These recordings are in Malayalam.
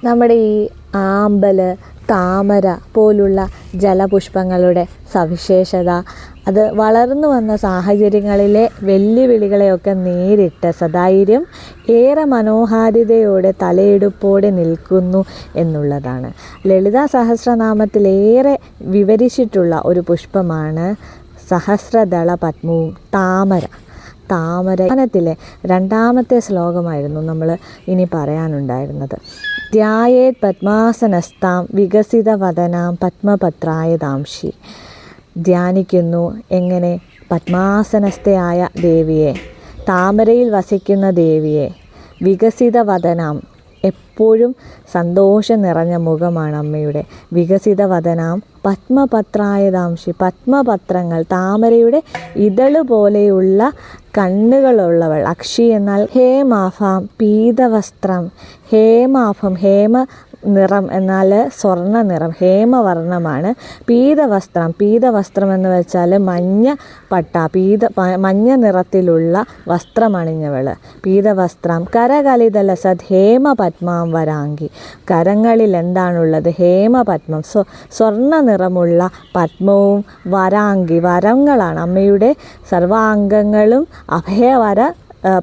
നമ്മുടെ ഈ ആമ്പൽ, താമര പോലുള്ള ജലപുഷ്പങ്ങളുടെ സവിശേഷത അത് വളർന്നു വന്ന സാഹചര്യങ്ങളിലെ വെല്ലുവിളികളെയൊക്കെ നേരിട്ട് സധൈര്യം ഏറെ മനോഹാരിതയോടെ തലയെടുപ്പോടെ നിൽക്കുന്നു എന്നുള്ളതാണ്. ലളിതാ സഹസ്രനാമത്തിലേറെ വിവരിച്ചിട്ടുള്ള ഒരു പുഷ്പമാണ് സഹസ്രദള പത്മവും താമര. താമരത്തിലെ രണ്ടാമത്തെ ശ്ലോകമായിരുന്നു നമ്മൾ ഇനി പറയാനുണ്ടായിരുന്നത്. ധ്യായേത് പദ്മാസനസ്താം വികസിതവദനാം പത്മപത്രായതാംശി. ധ്യാനിക്കുന്നു എങ്ങനെ? പദ്മാസനസ്ഥയായ ദേവിയെ, താമരയിൽ വസിക്കുന്ന ദേവിയെ. വികസിതവദനാം, എപ്പോഴും സന്തോഷം നിറഞ്ഞ മുഖമാണ് അമ്മയുടെ. വികസിതവദനാം പത്മപത്രായതാംശി, പത്മപത്രങ്ങൾ, താമരയുടെ ഇതള് പോലെയുള്ള കണ്ണുകളുള്ളവൾ. അക്ഷി എന്നാൽ ഹേമാഫാം, പീതവസ്ത്രം. ഹേമാഫം, ഹേമ നിറം എന്നാൽ സ്വർണ്ണ നിറം, ഹേമവർണ്ണമാണ്. പീതവസ്ത്രം, പീതവസ്ത്രം എന്ന് വെച്ചാൽ മഞ്ഞ പട്ട, മഞ്ഞ നിറത്തിലുള്ള വസ്ത്രമണിഞ്ഞവൾ. പീതവസ്ത്രം. കരകലിതലസത് ഹേമ പത്മാം വരാങ്കി. കരങ്ങളിൽ എന്താണുള്ളത്? ഹേമപത്മം, സ്വർണ്ണ നിറമുള്ള പത്മവും വരാങ്കി, വരങ്ങളാണ്. അമ്മയുടെ സർവാംഗങ്ങളും അഭയവര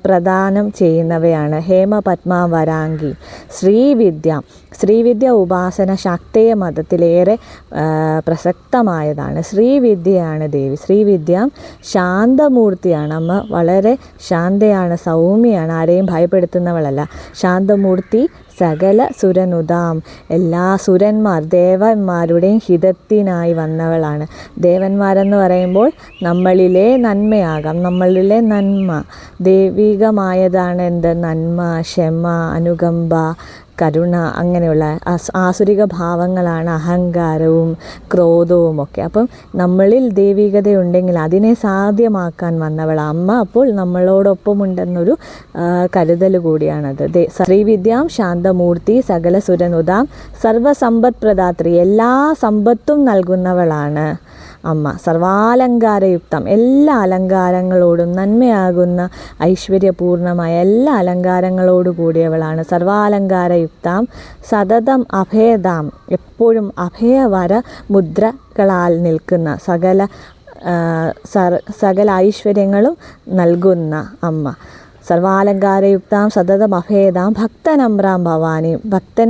പ്രദാനം ചെയ്യുന്നവയാണ്. ഹേമപത്മ വരാങ്കി. ശ്രീവിദ്യ. ശ്രീവിദ്യ ഉപാസന ശാക്തേയ മതത്തിലേറെ പ്രസക്തമായതാണ്. ശ്രീവിദ്യയാണ് ദേവി. ശ്രീവിദ്യ ശാന്തമൂർത്തിയാണ്. അമ്മ വളരെ ശാന്തയാണ്, സൗമ്യയാണ്, ആരെയും ഭയപ്പെടുത്തുന്നവളല്ല. ശാന്തമൂർത്തി. സകല സുരനുതാം, എല്ലാ സുരന്മാർ ദേവന്മാരുടെയും ഹിതത്തിനായി വന്നവളാണ്. ദേവന്മാരെന്ന് പറയുമ്പോൾ നമ്മളിലെ നന്മയാകാം, നമ്മളിലെ നന്മ. ദൈവികമായതാണ് എന്ത്? നന്മ, ക്ഷമ, അനുകമ്പ, കരുണ, അങ്ങനെയുള്ള ആസുരിക ഭാവങ്ങളാണ് അഹങ്കാരവും ക്രോധവും ഒക്കെ. അപ്പം നമ്മളിൽ ദൈവികതയുണ്ടെങ്കിൽ അതിനെ സാധ്യമാക്കാൻ വന്നവൾ അമ്മ. അപ്പോൾ നമ്മളോടൊപ്പമുണ്ടെന്നൊരു കരുതൽ കൂടിയാണത്. ശ്രീവിദ്യാം ശാന്തമൂർത്തി സകല സുരനുതാം സർവസമ്പത് പ്രദാത്രി, എല്ലാ സമ്പത്തും നൽകുന്നവളാണ് അമ്മ. സർവാലങ്കാരയുക്തം, എല്ലാ അലങ്കാരങ്ങളോടും നന്മയാകുന്ന ഐശ്വര്യപൂർണമായ എല്ലാ അലങ്കാരങ്ങളോടു കൂടിയവളാണ്. സർവാലങ്കാരയുക്തം സതതം അഭയദാം, എപ്പോഴും അഭയവര മുദ്രകളാൽ നിൽക്കുന്ന, സകല ഐശ്വര്യങ്ങളും നൽകുന്ന അമ്മ. സർവാലങ്കാരയുക്താം സതതം അഭേദാം ഭക്തനമ്രാം ഭവാനി. ഭക്തൻ